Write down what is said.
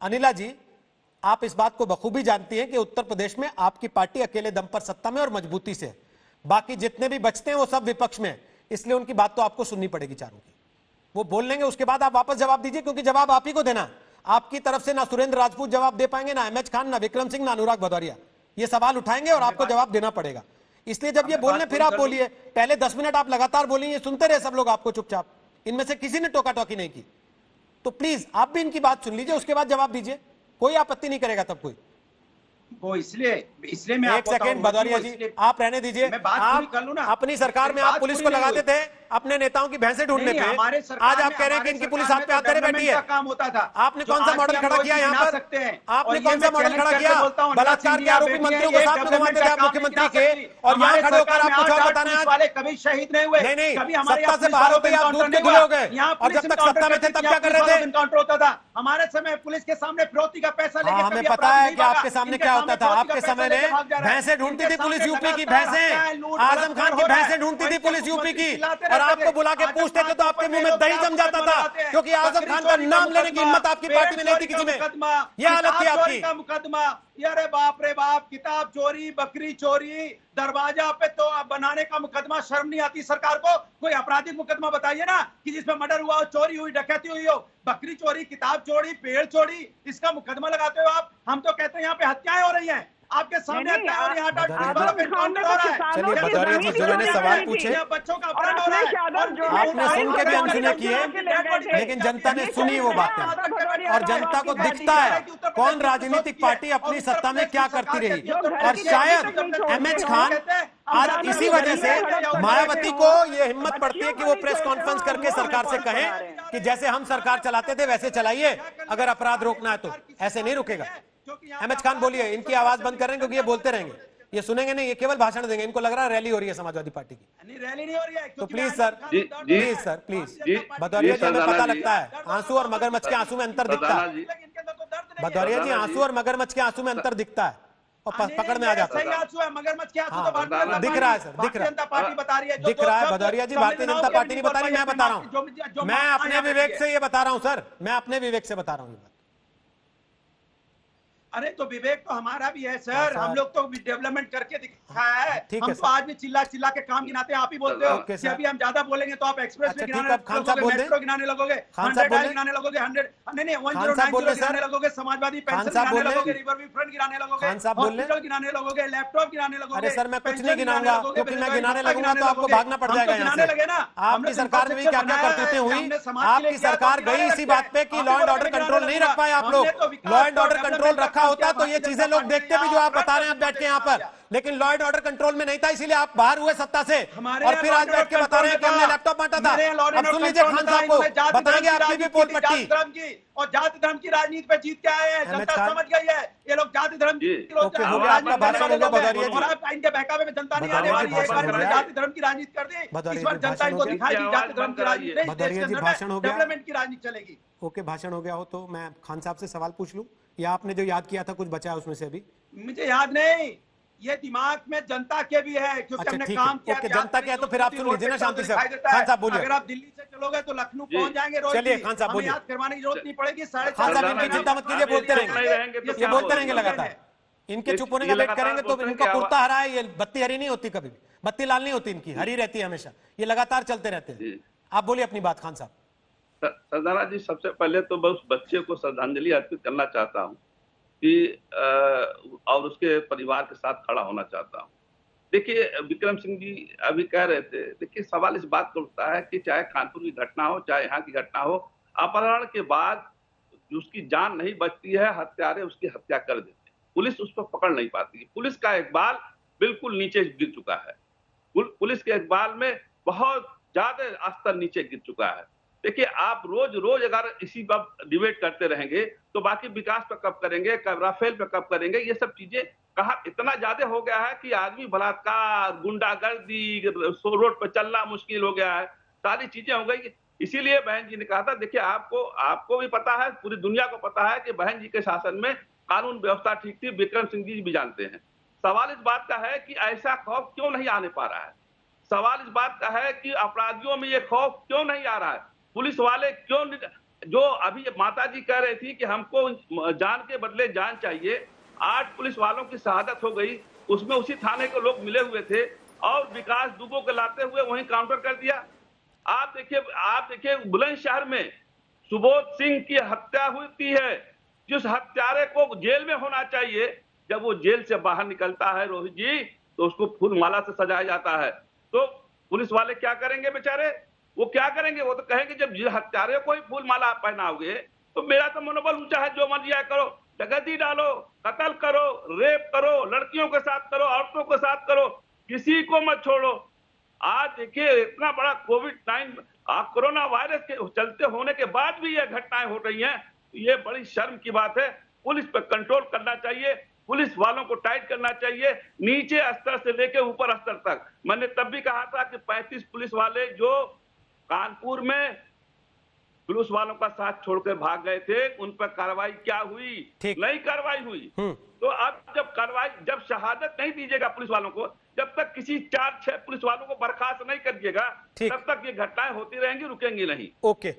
अनिला जी, आप इस बात को बखूबी जानती हैं कि उत्तर प्रदेश में आपकी पार्टी अकेले दम पर सत्ता में और मजबूती से, बाकी जितने भी बचते हैं वो सब विपक्ष में, इसलिए उनकी बात तो आपको सुननी पड़ेगी चारों की। वो बोल लेंगे, उसके बाद आप वापस जवाब दीजिए, क्योंकि जवाब आप ही को देना। आपकी तरफ से ना सुरेंद्र राजपूत जवाब दे पाएंगे, ना एमएच खान, ना विक्रम सिंह, ना अनुराग भदौरिया। ये सवाल उठाएंगे और आपको जवाब देना पड़ेगा। इसलिए जब ये बोलने फिर आप बोलिए। पहले 10 मिनट आप लगातार बोलिए, सुनते रहे सब लोग आपको चुपचाप, इनमें से किसी ने टोका टोकी नहीं की। तो प्लीज आप भी इनकी बात सुन लीजिए, उसके बाद जवाब दीजिए। कोई आपत्ति नहीं करेगा तब कोई। वो इसलिए मैं एक सेकेंड भदौरिया जी, आप रहने दीजिए। आप अपनी सरकार में आप पुलिस को लगाते थे अपने नेताओं की भैंसें ढूंढने पे, आज आप कह रहे हैं कि इनकी पुलिस हाथ पे हाथ धरे बैठी है। काम होता था। आपने कौन सा मॉडल खड़ा किया यहाँ पर? आपने कौन सा मॉडल खड़ा किया? बलात्कार के आरोपी मंत्रियों को साथ में घुमाते थे आप मुख्यमंत्री के, और यहाँ खड़े होकर आप कुछ और बताने आज। कभी शहीद नहीं हुए। नहीं, सत्ता से बाहर होते आप दूध के धुले हो गए, और जब तक सत्ता में थे तब क्या कर रहे थे? एनकाउंटर होता था हमारे समय, पुलिस के सामने फिरौती का पैसा लेके। हमें पता है कि आपके सामने क्या होता था। आपके समय में भैंसें ढूंढती थी पुलिस यूपी की, भैंसें आजम खान की भैंसें ढूंढती थी पुलिस यूपी की, और आपको बुला के पूछते थे तो आपके मुंह में दही जम जाता था, क्योंकि आजम खान का नाम लेने की हिम्मत आपकी पार्टी में नहीं थी किसी में। यह हालत थी आपकी। मुकदमा, अरे बाप रे बाप, किताब चोरी, बकरी चोरी, दरवाजा पे तो बनाने का मुकदमा, शर्म नहीं आती सरकार को? कोई आपराधिक मुकदमा बताइए ना कि जिसमें मर्डर हुआ हो, चोरी हुई, डकैती हुई हो। बकरी चोरी, किताब चोरी, पेड़ चोरी, इसका मुकदमा लगाते हो आप। हम तो कहते हैं यहाँ पे हत्याएं हो रही हैं आपके सामने। चलिए भदौरिया जी, जो मैंने सवाल पूछे बच्चों का अपहरण हो रहा है, आपने सुन के भी अनसुने किए, लेकिन जनता ने सुनी वो बातें, और जनता को दिखता है कौन राजनीतिक पार्टी अपनी सत्ता में क्या करती रही। और शायद एमएच खान आज इसी वजह से मायावती को ये हिम्मत पड़ती है कि वो प्रेस कॉन्फ्रेंस करके सरकार से कहें कि जैसे हम सरकार चलाते थे वैसे चलाइए, अगर अपराध रोकना है तो। ऐसे नहीं रुकेगा। एमएच खान बोलिए, इनकी आवाज बंद कर रहे हैं क्योंकि ये बोलते रहेंगे, ये सुनेंगे नहीं, ये केवल भाषण देंगे। इनको लग रहा है रैली हो रही है समाजवादी पार्टी की। रैली नहीं हो रही है तो please sir, please sir, please. Bhadauria ji, हमें पता लगता है आंसू और मगरमच्छ के आंसू में अंतर दिखता है। भदौरिया जी, आंसू और मगरमच्छ के आंसू में अंतर दिखता है, और पकड़ में आ जाता है। मगरमच्छ के आंसू तो दिख रहा है सर, दिख रहा है, पार्टी बता रही है, दिख रहा है। भदौरिया जी, भारतीय जनता पार्टी नहीं बता रही, मैं बता रहा हूं। मैं अपने विवेक से ये बता रहा हूं सर, मैं अपने विवेक से बता रहा हूं। अरे तो विवेक तो हमारा भी है सर, हम लोग तो डेवलपमेंट करके दिखाया है। हम तो आज भी चिल्ला चिल्ला के काम गिनाते हैं। आप ही बोलते हो कि अभी हम ज्यादा बोलेंगे तो आप एक्सप्रेस वे गिनाने लगोगे, मेट्रो गिनाने लगोगे, 100 गिनाने लगोगे, 100 नहीं 109 गिनाने लगोगे, समाजवादी पेंशन गिनाने लगोगे, रिवर फ्रंट गिनाने लगोगे, हॉस्पिटल गिनाने लगोगे, लैपटॉप गिनाने लगोगे। अरे सर, मैं कुछ नहीं गिनाऊंगा, क्योंकि मैं गिनाने लगूंगा तो आपको भागना पड़ जाएगा यहाँ से। आपकी सरकार में भी क्या क्या करतूतें हुई। आपकी सरकार गई इसी बात पे कि लॉ एंड ऑर्डर कंट्रोल नहीं रख पाए आप लोग। लॉ एंड ऑर्डर कंट्रोल रखा होता तो ये चीजें लोग देखते भी जो आप बता रहे हैं आप बैठ के यहाँ पर, लेकिन लॉ एंड ऑर्डर कंट्रोल में नहीं था, इसीलिए आप बाहर हुए सत्ता से, और फिर आज बैठ के बता रहे हैं कि हमने लैपटॉप बांटा था। अब सुन लीजिए खान साहब को, बताएंगे आपकी भी पोल पट्टी। और जाति धर्म की राजनीति पे जीत के आए हैं, जनता समझ गई है ये लोग जाति धर्म की आपका भाषण हो गया भदौरिया जी। और आप इनके बहकावे में जनता नहीं आने वाली है। एक बार इन्होंने जाति धर्म की राजनीति कर दी, इस बार जनता इनको दिखाएगी जाति धर्म की राजनीति। भदौरिया जी, भाषण हो गया, डेवलपमेंट की राजनीति चलेगी। ओके, भाषण हो गया हो तो मैं खान साहब से सवाल पूछ लूं, या आपने जो याद किया था कुछ बचा है उसमें से अभी? मुझे याद नहीं, ये दिमाग में जनता के भी है, क्योंकि हमने काम किया। ओके, जनता क्या है तो फिर आप सुन लीजिए ना शांति से। खान साहब बोलिए। अगर आप दिल्ली से चलोगे तो लखनऊ पहुंच जाएंगे रोज। चलिए खान साहब बोलिए। याद करवाने की जरूरत नहीं पड़ेगी। खान साहब इनकी चिंता मत कीजिए, बोलते रहेंगे, ये बोलते रहेंगे लगातार। इनके चुप होने का वेट करेंगे तो इनका कुर्ता हरा है, ये बत्ती हरी नहीं होती कभी भी, बत्ती लाल नहीं होती इनकी, हरी रहती है हमेशा। ये लगातार चलते रहते हैं। आप बोलिए अपनी बात खान साहब। सरदारा जी, सबसे पहले तो मैं उस बच्चे को श्रद्धांजलि अर्पित करना चाहता हूँ कि और उसके परिवार के साथ खड़ा होना चाहता हूँ। देखिए, विक्रम सिंह जी अभी कह रहे थे, देखिए सवाल इस बात का उठता है कि चाहे कानपुर की घटना हो, चाहे यहाँ की घटना हो, अपहरण के बाद उसकी जान नहीं बचती है, हत्यारे उसकी हत्या कर देते हैं, पुलिस उस पर पकड़ नहीं पाती है। पुलिस का इकबाल बिल्कुल नीचे गिर चुका है, पुलिस के इकबाल में बहुत ज्यादा स्तर नीचे गिर चुका है। देखिए, आप रोज रोज अगर इसी पर डिबेट करते रहेंगे तो बाकी विकास पे कब करेंगे, कब राफेल पे कब करेंगे, ये सब चीजें कहा इतना ज्यादा हो गया है कि आदमी बलात्कार, गुंडागर्दी, रोड पर चलना मुश्किल हो गया है, सारी चीजें हो गई। इसीलिए बहन जी ने कहा था, देखिए आपको भी पता है, पूरी दुनिया को पता है कि बहन जी के शासन में कानून व्यवस्था ठीक थी, विक्रम सिंह जी भी जानते हैं। सवाल इस बात का है कि ऐसा खौफ क्यों नहीं आने पा रहा है। सवाल इस बात का है कि अपराधियों में ये खौफ क्यों नहीं आ रहा है। पुलिस वाले क्यों जो अभी माता जी कह रही थी कि हमको जान के बदले जान चाहिए, 8 पुलिस वालों की शहादत हो गई, उसमें उसी थाने के लोग मिले हुए थे और विकास दुबे को लाते हुए वहीं काउंटर कर दिया। आप देखिए बुलंदशहर में सुबोध सिंह की हत्या हुई है, जिस हत्यारे को जेल में होना चाहिए, जब वो जेल से बाहर निकलता है रोहित जी, तो उसको फूल माला से सजाया जाता है। तो पुलिस वाले क्या करेंगे बेचारे? वो क्या करेंगे? वो तो कहेंगे जब हत्यारे को ही फूल माला पहनाओगे तो मेरा तो मनोबल ऊंचा है, जो मर्जी आए करो, डकैती डालो, कत्ल करो, रेप करो, लड़कियों के साथ करो, औरतों के साथ करो, किसी को मत छोड़ो। आज देखिए इतना बड़ा कोविड-19 कोरोना वायरस के चलते होने के बाद भी ये घटनाएं हो रही हैं, ये बड़ी शर्म की बात है। पुलिस पर कंट्रोल करना चाहिए, पुलिस वालों को टाइट करना चाहिए, नीचे स्तर से लेकर ऊपर स्तर तक। मैंने तब भी कहा था कि 35 पुलिस वाले जो कानपुर में पुलिस वालों का साथ छोड़कर भाग गए थे, उन पर कार्रवाई क्या हुई? नहीं कार्रवाई हुई। तो अब जब शहादत नहीं दीजिएगा पुलिस वालों को, जब तक किसी 4-6 पुलिस वालों को बर्खास्त नहीं करिएगा, तब तक ये घटनाएं होती रहेंगी, रुकेंगी नहीं। ओके।